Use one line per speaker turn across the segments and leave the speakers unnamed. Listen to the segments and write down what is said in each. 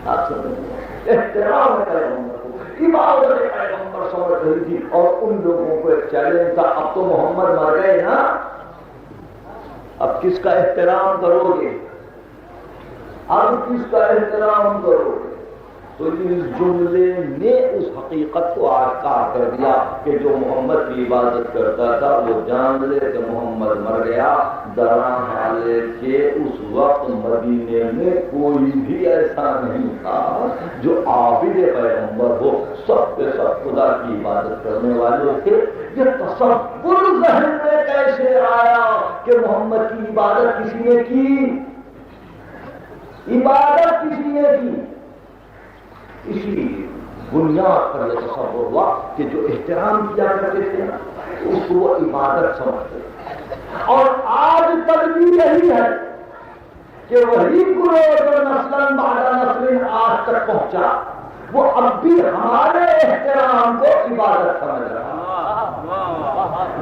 آپ سمجھیں احترام ہے پیغمبر کو، عبادت پیغمبر سمجھ رہی تھی. اور ان لوگوں کو ایک چیلنج تھا، اب تو محمد مر گئے نا، اب کس کا احترام کرو گے، اب کس کا احترام کرو گے؟ تو اس جملے نے اس حقیقت کو آشکار کر دیا کہ جو محمد کی عبادت کرتا تھا وہ جان لے کہ محمد مر گیا. دران حالے کہ اس وقت مدینے میں کوئی بھی ایسا نہیں تھا جو عابد پیغمبر ہو، سب کے سب خدا کی عبادت کرنے والے تھے. یہ تصور ذہن میں کیسے آیا کہ محمد کی عبادت کسی نے کی، عبادت کسی نے کی؟ اسی بنیاد پر یہ تصور ہوا کہ جو احترام کیا کرتے تھے نا اس کو وہ عبادت سمجھتے. اور آج تک بھی یہی ہے کہ وہی گرو جو نسل بعد نسل آج تک پہنچا وہ اب بھی ہمارے احترام کو عبادت سمجھ رہا.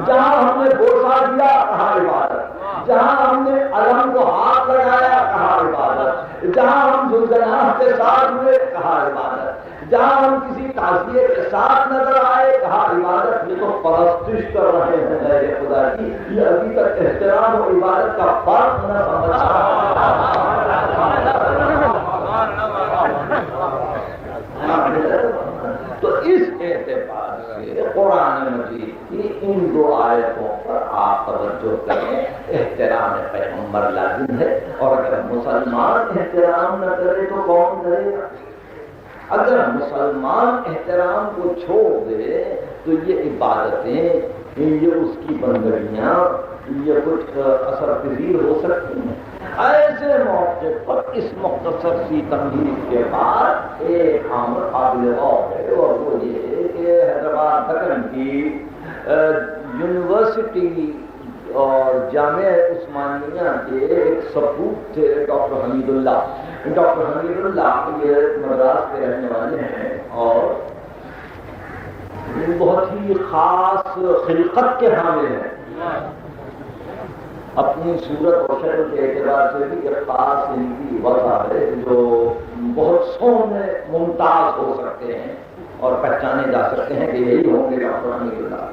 جہاں ہم نے بوسہ دیا کہا عبادت، جہاں ہم نے علم کو ہاتھ لگایا کہا عبادت، جہاں ہم زلزلہ کے ساتھ ہوئے کہا عبادت، جہاں ہم کسی تعزیے کے ساتھ نظر آئے کہا عبادت. یہ تو پرستش کر رہے ہیں یہ خدا کی. یہ ابھی تک احترام اور عبادت کا فرق نہ سمجھا. تو اس اعتبار سے قرآن مجید کی ان دو آیتوں پر آپ توجہ کریں. احترام پیغمبر لازم ہے، اور اگر مسلمان احترام نہ کرے تو کون کرے گا؟ اگر مسلمان احترام کو چھوڑ دے تو یہ عبادتیں، یہ اس کی بندگیاں، یہ کچھ اثر پذیر ہو سکتی ہیں. ایسے موقع پر اس مختصر سی تمہید کے بعد ایک عام قابل غور ہے، اور وہ یہ کہ حیدرآباد دکن کی یونیورسٹی اور جامعہ عثمانیہ کے ایک سپوت تھے ڈاکٹر حمید اللہ. ڈاکٹر حمید اللہ یہ مدراس کے رہنے والے ہیں اور بہت ہی خاص خلقت کے حامل ہیں. اپنی صورت اور شکل کے اعتبار سے بھی ایک خاص ان کی وجہ ہے جو بہت سونے ممتاز ہو سکتے ہیں اور پہچانے جا سکتے ہیں کہ یہی ہوں گے ڈاکٹر حمید اللہ.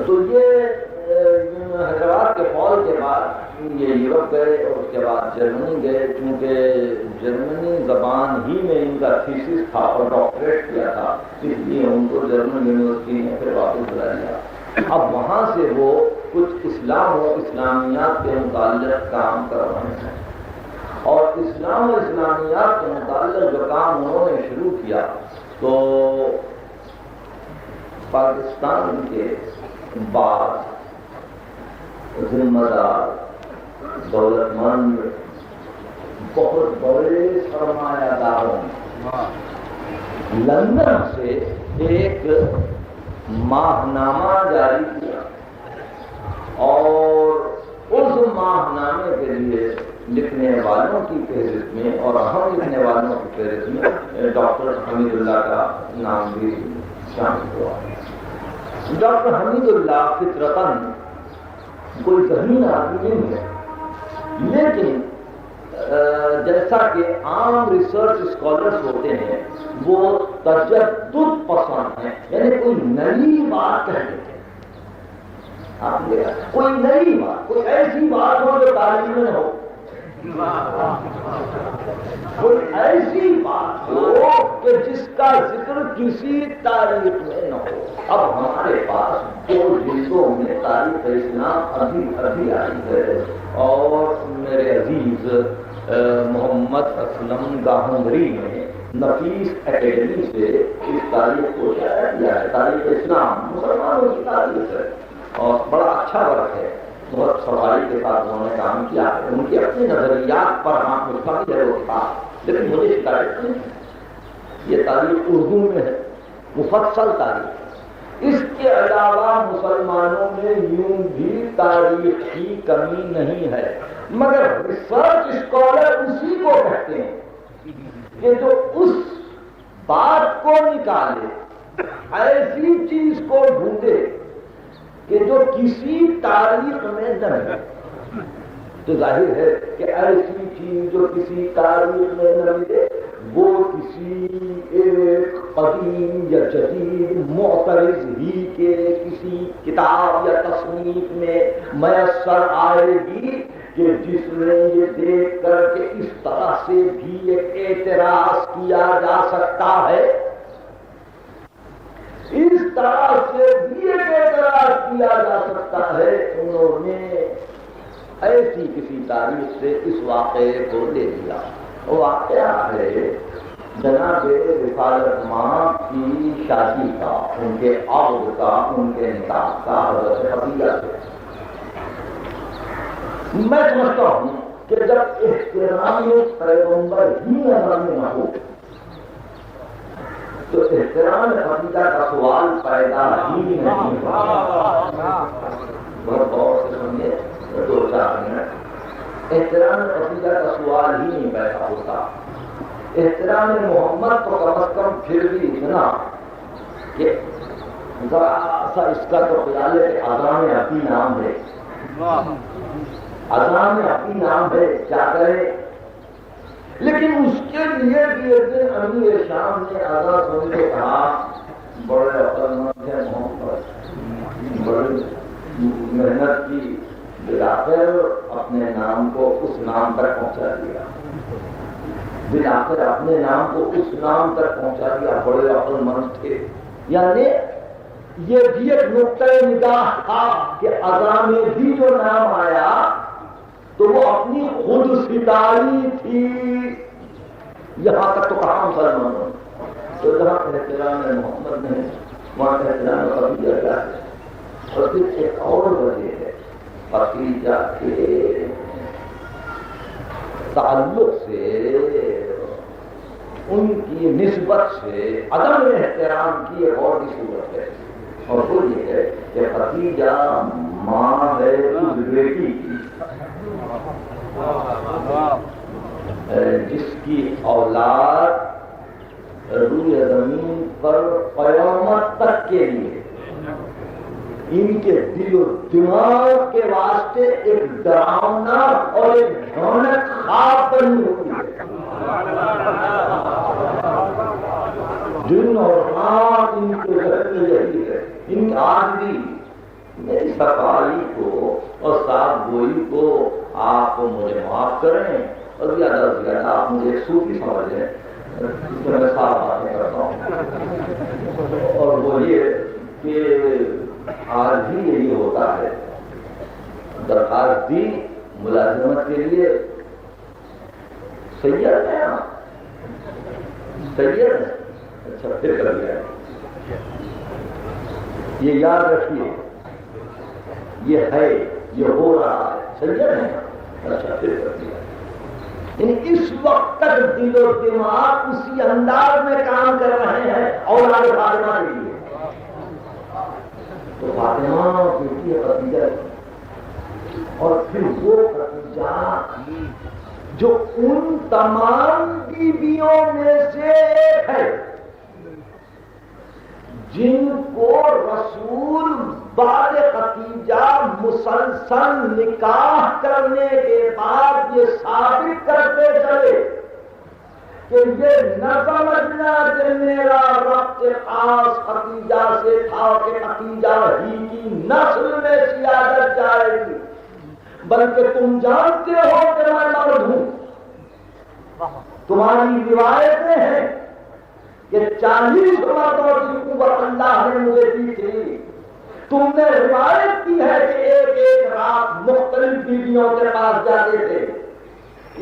تو یہ حیدرآباد کے فال کے بعد یہ یورپ گئے اور اس کے بعد جرمنی گئے، کیونکہ جرمنی زبان ہی میں ان کا تھیسس تھا اور ڈاکٹریٹ کیا تھا، اس لیے ان کو جرمن یونیورسٹی نے پھر واپس بلا لیا. اب وہاں سے وہ کچھ اسلام و اسلامیات کے متعلق کام کر رہے ہیں، اور اسلام و اسلامیات کے متعلق جو کام انہوں نے شروع کیا تو پاکستان کے بعد ذمہ دار دولت مند بہت بڑے سرمایہ داروں لندن سے ایک ماہنامہ جاری کیا، اور اس ماہنامے کے لیے لکھنے والوں کی فہرست میں اور اہم لکھنے والوں کی فہرست میں ڈاکٹر حمید اللہ کا نام بھی شامل ہوا. ڈاکٹر حمید اللہ فطرتاً کوئی ذہین آدمی نہیں ہے، لیکن جیسا کہ عام ریسرچ اسکالرس ہوتے ہیں وہ تجدد پسند ہیں، یعنی کوئی نئی بات کہہ دیتے ہیں. آپ نے کوئی نئی بات، کوئی ایسی بات ہو جو تاریخ میں ہو، کوئی ایسی بات ہو کہ جس کا ذکر کسی تاریخ میں نہ ہو. اب ہمارے پاس 2 جلدوں میں تاریخ اسلام ابھی آئی ہے، اور میرے عزیز محمد اسلم گاہنگری نے نفیس اکیڈمی سے اس تاریخ کو شائع کیا ہے. تاریخ اسلام مسلمانوں کی تاریخ ہے اور بڑا اچھا ورک ہے، بہت صفائی کے ساتھ انہوں نے کام کیا ہے. ان کے اپنے نظریات پر ہم مستقل ہے وہ کتاب، لیکن مجھے شکایت نہیں. یہ تاریخ اردو میں ہے، مفصل تاریخ. اس کے علاوہ مسلمانوں میں یوں بھی تاریخ کی کمی نہیں ہے، مگر ریسرچ اسکالر اسی کو کہتے ہیں کہ جو اس بات کو نکالے، ایسی چیز کو ڈھونڈے کہ جو کسی تاریخ میں نہ ہے. تو ظاہر ہے کہ ایسی چیز جو کسی تاریخ میں نہ ملے وہ کسی ایک قدیم یا جدید معترض ہی کے کسی کتاب یا تصنیف میں میسر آئے گی کہ جس میں یہ دیکھ کر کے اس طرح سے بھی ایک اعتراض کیا جا سکتا ہے، اس طرح سے بھی ایک اعتراض کیا جا سکتا ہے، انہوں نے ایسی کسی تاریخ سے اس واقعے کو لے لیا۔ واقعہ ہے جناب رفاعت ماں کی شادی کا، ان کے عقد کا، ان کے نکاح کا حضرت خدیجہ سے۔ میں سمجھتا ہوں کہ جب احترام پیغمبر ہی نظر میں نہ ہو تو احترام خدیجہ کا سوال پیدا ہی نہیں ہوگا۔ بہت غور سے سمجھے، 2-4 منٹ۔ احترام خدیجہ کا سوال ہی نہیں پیدا ہوتا۔ احترام محمد تو کم از کم پھر بھی اتنا کہ ذرا سا اس کا تو خیال ہے کہ اذان ابھی نام ہے، اذان ابھی نام ہے، کیا کرے؟ لیکن اس کے لیے بھی ایک دن امیر شام نے اذان سن کے کہا بڑے عقل مند ہے محمد، بڑی محنت کی، بلاخر اپنے نام کو اس نام تک پہنچا دیا، بلاخر اپنے نام کو اس نام تک پہنچا دیا، بڑے عقل مند تھے۔ یعنی یہ بھی ایک نقطۂ نگاہ تھا کہ اذان میں بھی جو نام آیا تو وہ اپنی خود ستاری تھی۔ یہاں تک تو کہا مسلمانوں، تو جہاں احترام محمد نے وہاں احترام خدیجہ کیا ہے۔ اور پھر ایک اور وجہ ہے، خدیجہ کے تعلق سے، ان کی نسبت سے عدم احترام کی ایک اور بھی صورت ہے، اور وہ یہ ہے کہ خدیجہ ماں ہے اس بیٹی کی جس کی اولاد روئے زمین پر قیامت تک کے لیے ان کے دل و دماغ کے واسطے ایک ڈراؤنا اور ایک بھیانک خواب بنی ہوتی ہے۔ دن اور رات ان کے گھر میں یہی ہے۔ ان آج بھی میری صفائی کو اور صاف گوئی کو آپ مجھے معاف کریں، اور زیادہ سے زیادہ آپ مجھے ایک صوفی سمجھ لیں، اس میں میں صاف باتیں کرتا ہوں، اور وہ یہ کہ آج بھی یہی ہوتا ہے۔ درخواست دی ملازمت کے لیے، سید ہے نا، سید ہے، اچھا پھر کر لیا، یہ یاد رکھیے، یہ ہے، یہ ہو رہا ہے، سید ہے، اچھا پھر کر لیا۔ یعنی اس وقت تک دل و دماغ اسی انداز میں کام کر رہے ہیں اولاد فاطمہ کے لیے۔ تو فاطمہ بیٹی خدیجہ، اور پھر وہ خدیجہ جو ان تمام بیویوں میں سے ایک ہے جن کو رسول بعد خدیجہ مسلسل نکاح کرنے کے بعد یہ ثابت کرتے چلے کہ یہ نہ سمجھنا کہ میرا ربط خاص خدیجہ سے تھا کہ خدیجہ ہی کی نسل میں سیادت جائے گی، بلکہ تم جانتے ہو کہ میں مرد ہوں۔ تمہاری روایتیں ہیں کہ 40 مردوں کی قوت اللہ نے مجھے دی تھی، تم نے روایت کی ہے کہ ایک ایک رات مختلف بیویوں کے پاس جاتے تھے،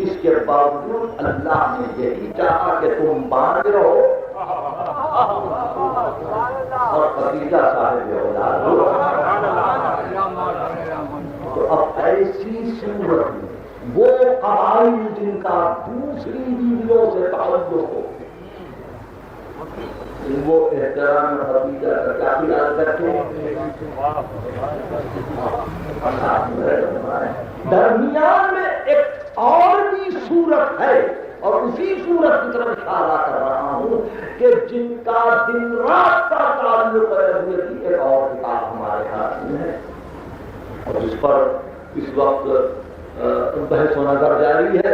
اس کے باوجود اللہ نے یہی چاہا کہ تم باندھ رہو اور خدیجہ صاحب اولاد ہو۔ تو اب ایسی صورت میں وہ قبائل جن کا دوسری بیویوں سے تعلق ہو، وہ احترام خدیجہ کا کیا خیال کرتے ہیں؟ درمیان میں ایک اور بھی صورت ہے، اور اسی صورت کی طرف اشارہ کر رہا ہوں کہ جن کا دن رات کا تعلق ہے، ایک اور کتاب ہمارے ہاتھ میں ہے، اور اس پر اس وقت بحث و نظر جاری ہے۔